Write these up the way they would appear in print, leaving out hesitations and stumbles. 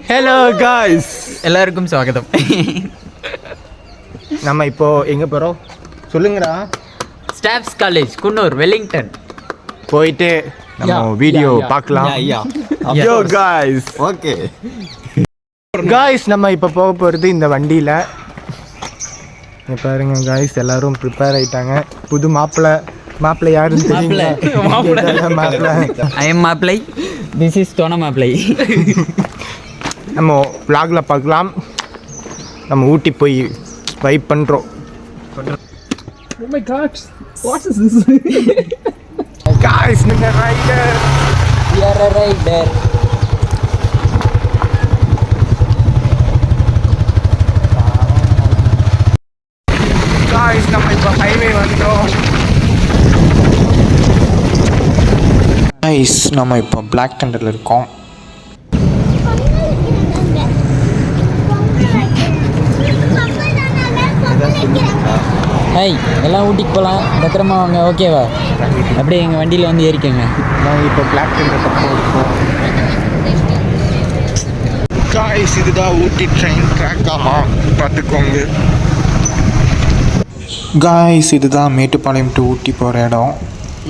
Hello guys, எல்லாருக்கும் ஸ்வாகதம். நம்ம இப்போ எங்க போறோம் சொல்லுங்கடா. ஸ்டாஃப்ஸ் காலேஜ் குன்னூர், வெல்லிங்டன் போயிட்டு நம்ம வீடியோ பார்க்கலாம். யோ காய்ஸ், ஓகே காய்ஸ், நம்ம இப்போ போக போகிறது இந்த வண்டியில். இங்கே பாருங்க காய்ஸ், எல்லாரும் ப்ரிப்பேர் ஆகிட்டாங்க. புது மாப்பிள்ளை யாருன்னு தெரியல. மாப்பிள்ளை ஐ எம் மாப்பிள்ளை, திஸ் இஸ் தோண மாப்பிள்ளை. நம்ம vlogல பார்க்கலாம். நம்ம ஊட்டி போய் வைப் பண்ணுறோம். Oh my god, what is this? Guys, நீங்கள் rider. We are a rider. Guys, நம்ம இப்போ ஹைவே வந்துட்டோம். நைஸ். நம்ம இப்போ பிளாக் தண்டரில் இருக்கோம். ஹாய், எல்லாம் ஊட்டிக்கு போகலாம், பத்திரமா வாங்க, ஓகேவா? அப்படியே எங்கள் வண்டியில் வந்து ஏறிக்கோங்க. நாங்கள் இப்போ பிளாக் தண்டர் பக்கம் இருக்கோம். காய்ஸ், இதுதான் ஊட்டி ட்ரெயின் ட்ராக்காமா, பார்த்துக்கோங்க. காய்ஸ், இதுதான் மேட்டுப்பாளையம் டு ஊட்டி போகிற இடம்.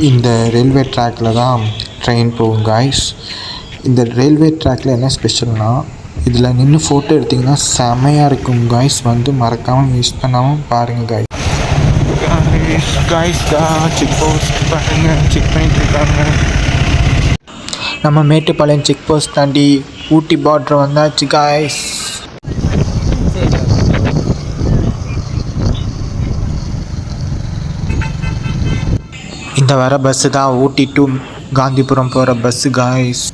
இந்த ரயில்வே ட்ராக்கில் தான் ட்ரெயின் போகும் காய்ஸ். இந்த ரயில்வே ட்ராக்கில் என்ன ஸ்பெஷல்னால், இதில் நின்று ஃபோட்டோ எடுத்திங்கன்னா செமையாக இருக்கும் காய்ஸ். வந்து மறக்காமல் மிஸ் பண்ணாமல் பாருங்கள் காய்ஸ். காய்ஸ் தான் செக் போஸ்ட் பாருங்க, செக் பண்ணிட்டு இருக்காங்க. நம்ம மேட்டுப்பாளையம் செக் போஸ்ட் தாண்டி ஊட்டி பார்டர் வந்தாச்சு காய்ஸ். இந்த வர பஸ்ஸு தான் ஊட்டி டு காந்திபுரம் போகிற பஸ்ஸு காய்ஸ்.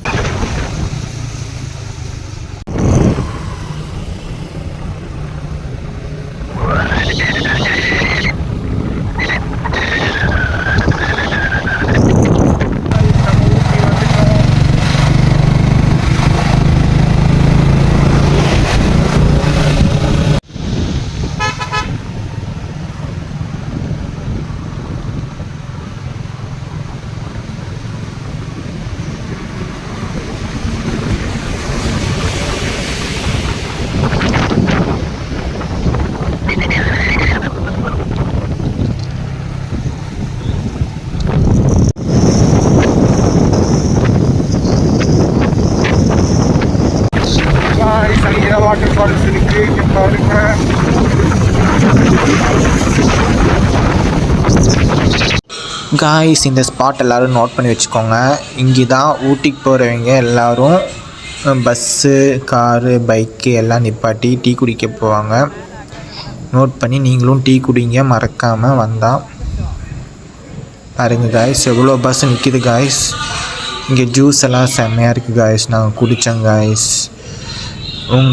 வாட்டர் ஃபால்ஸ் இருக்கு, இங்க பாருங்க. காய்ஸ், இந்த ஸ்பாட் எல்லோரும் நோட் பண்ணி வச்சுக்கோங்க. இங்கே தான் ஊட்டிக்கு போகிறவங்க எல்லோரும் பஸ்ஸு, காரு, பைக்கு எல்லாம் நிப்பாட்டி டீ குடிக்க போவாங்க. நோட் பண்ணி நீங்களும் டீ குடிங்க மறக்காமல் வந்தால். பாருங்கள் காய்ஸ், எவ்வளோ பஸ் நிற்கிது காய்ஸ். இங்கே ஜூஸ் எல்லாம் செம்மையாக இருக்குது காய்ஸ். நாங்கள் குடித்தோம் காய்ஸ்.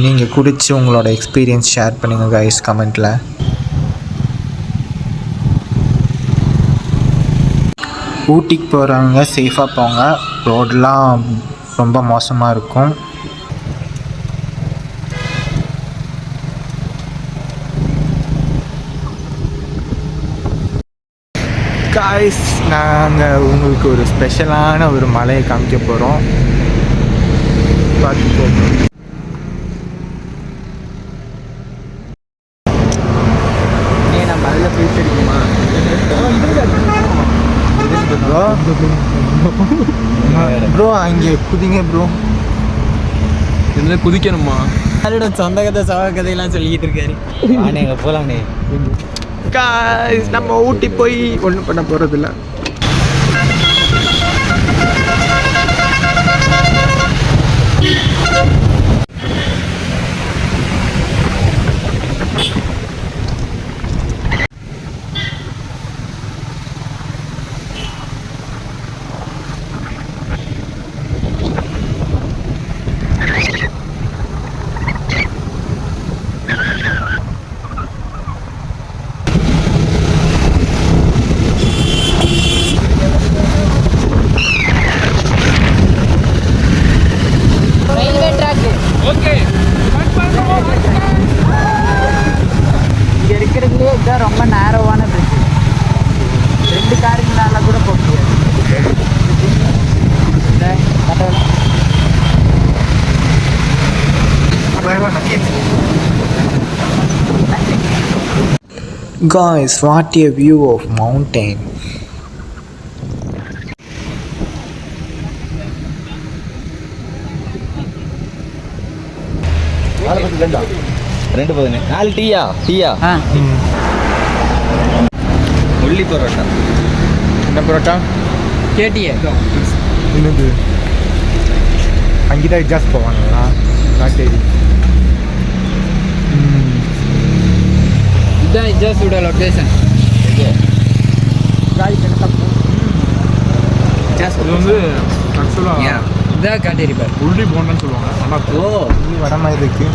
நீங்கள் குடித்து உங்களோட எக்ஸ்பீரியன்ஸ் ஷேர் பண்ணுங்கள் காய்ஸ் கமெண்ட்டில். ஊட்டிக்கு போகிறவங்க சேஃபாக போங்க. ரோடெலாம் ரொம்ப மோசமாக இருக்கும். காய்ஸ், நாங்கள் உங்களுக்கு ஒரு ஸ்பெஷலான ஒரு மலையை காமிக்க போகிறோம், பார்த்துக்கோங்க. ப்ரோ அங்கே குதிங்க ப்ரோ. இதில் குதிக்கணுமா? யாரோட சொந்த கதை சவ கதையெல்லாம் சொல்லிக்கிட்டு இருக்காரு. ஆனேங்க போகலாம்னே. காய்ஸ், நம்ம ஊட்டி போய் ஒன்றும் பண்ண போகிறதில்ல. ரொம்ப நேரோவான பிரிட்ஜ். 2 காருங்களால கூட போக முடியாது. Guys, what a view of mountain. ரெண்டு போதுங்க 4 டீயா உள்ளி பரோட்டா என்ன பரோட்டா கேட்டியே என்னது அங்கேதான் எக்ஸாஸ்ட் போவாங்களா காட்டேரி இதுதான் இஜாஸோட லொக்கேஷன் இது வந்து ஆக்சுவலாக இதான் காட்டேரி பார் உள்ளி போண்டன்னு சொல்லுவாங்க. ஆனால் இது வர மாதிரி இருக்கு.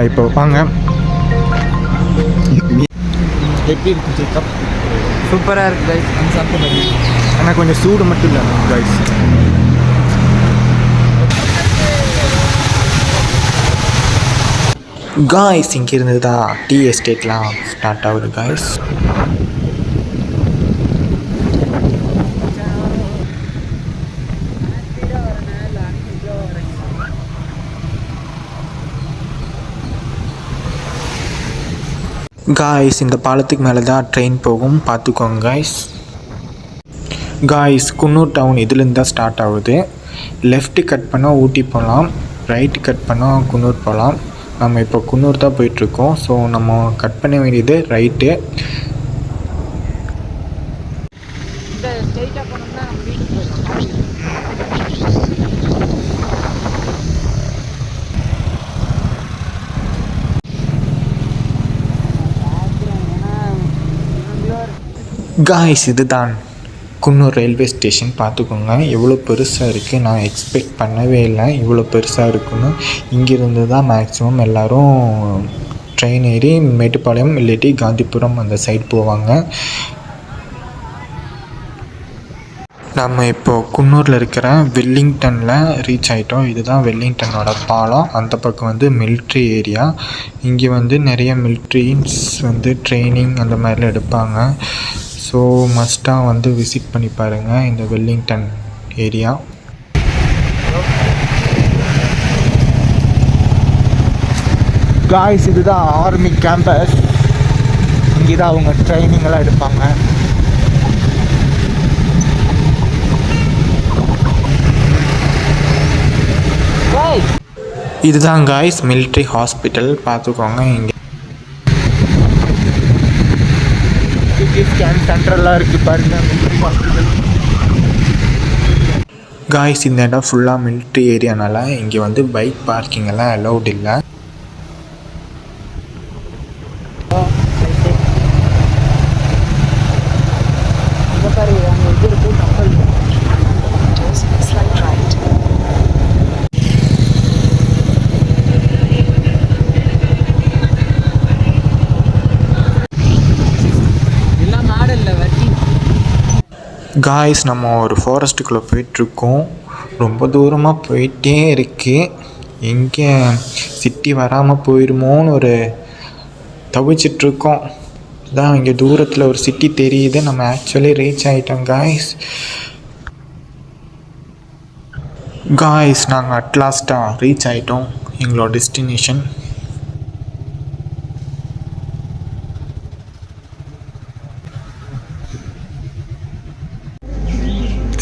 இப்போ வாங்க எப்படி இருக்கு சேக்கப்? சூப்பராக இருக்குது கைஸ். அந்த சாப்பிட்டு ஆனால் கொஞ்சம் சூடு மட்டும் இல்லை கைஸ். காய்ஸ் இங்கிருந்து தான் டீ எஸ்டேட்லாம் ஸ்டார்ட் ஆகுது காய்ஸ். காய்ஸ் இந்த பாலத்துக்கு மேலே தான் ட்ரெயின் போகும், பார்த்துக்கோங்க காய்ஸ். காய்ஸ் குன்னூர் டவுன் இதுலேருந்து தான் ஸ்டார்ட் ஆகுது. லெஃப்ட்டு கட் பண்ணால் ஊட்டி போகலாம், ரைட்டு கட் பண்ணால் குன்னூர் போகலாம். நம்ம இப்போ குன்னூர் தான் போயிட்டுருக்கோம். ஸோ நம்ம கட் பண்ண வேண்டியது ரைட்டு. காய்ஸ் இதுதான் குன்னூர் ரயில்வே ஸ்டேஷன், பார்த்துக்கோங்க எவ்வளோ பெருசாக இருக்குது. நான் எக்ஸ்பெக்ட் பண்ணவே இல்லை இவ்வளோ பெருசாக இருக்குன்னு. இங்கேருந்து தான் மேக்ஸிமம் எல்லோரும் ட்ரெயின் ஏறி மேட்டுப்பாளையம் இல்லாட்டி காந்திபுரம் அந்த சைடு போவாங்க. நம்ம இப்போது குன்னூரில் இருக்கிற வெல்லிங்டனில் ரீச் ஆகிட்டோம். இதுதான் வெல்லிங்டனோட பாலம். அந்த பக்கம் வந்து மிலிட்ரி ஏரியா. இங்கே வந்து நிறைய மிலிட்ரிஸ் வந்து ட்ரைனிங் அந்த மாதிரிலாம் எடுப்பாங்க. ஸோ மஸ்ட்டாக வந்து விசிட் பண்ணி பாருங்கள் இந்த வெல்லிங்டன் ஏரியா. காய்ஸ் இதுதான் ஆர்மி கேம்பஸ். இங்கே தான் அவங்க ட்ரைனிங்கெல்லாம் எடுப்பாங்க. இதுதான் காய்ஸ் மிலிட்ரி ஹாஸ்பிட்டல், பார்த்துக்கோங்க. இங்கே ஸ்கேன் சென்டர்லாம் இருக்குது பாருங்கள், மிலிட்ரி ஹாஸ்பிட்டல். காய்ஸ் இந்த இடம் ஃபுல்லாக மிலிட்ரி ஏரியானால இங்கே வந்து பைக் பார்க்கிங் எல்லாம் அலௌட் இல்லை. காய்ஸ் நம்ம ஒரு ஃபாரஸ்ட்டுக்குள்ளே போயிட்டுருக்கோம். ரொம்ப தூரமாக போயிட்டே இருக்குது. எங்கே சிட்டி வராமல் போயிடுமோன்னு ஒரு தவிச்சிட்ருக்கோம். இதான் இங்கே தூரத்தில் ஒரு சிட்டி தெரியுது. நம்ம ஆக்சுவலி ரீச் ஆகிட்டோம் காய்ஸ். காய்ஸ் நாங்கள் அட்லாஸ்ட்டாக ரீச் ஆகிட்டோம் எங்களோட டெஸ்டினேஷன்.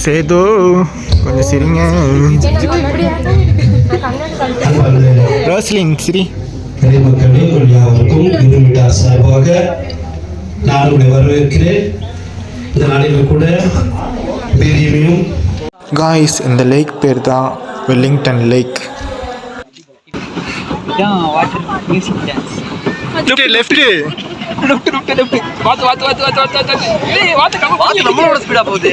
சேது கொஞ்சம் சிரிங்க. ரோஸ்லின் சிரி. மக்களே யாவருக்கும் இந்துவிழா சார்பாக நான் உங்களை வரவேற்கிறேன். இந்த நாளில் கூட பெரியமையும் காய்ஸ் இந்த லேக் பேர் தான் Wellington lake. Water music dance. Left நம்மளோட ஸ்பீடா போகுது.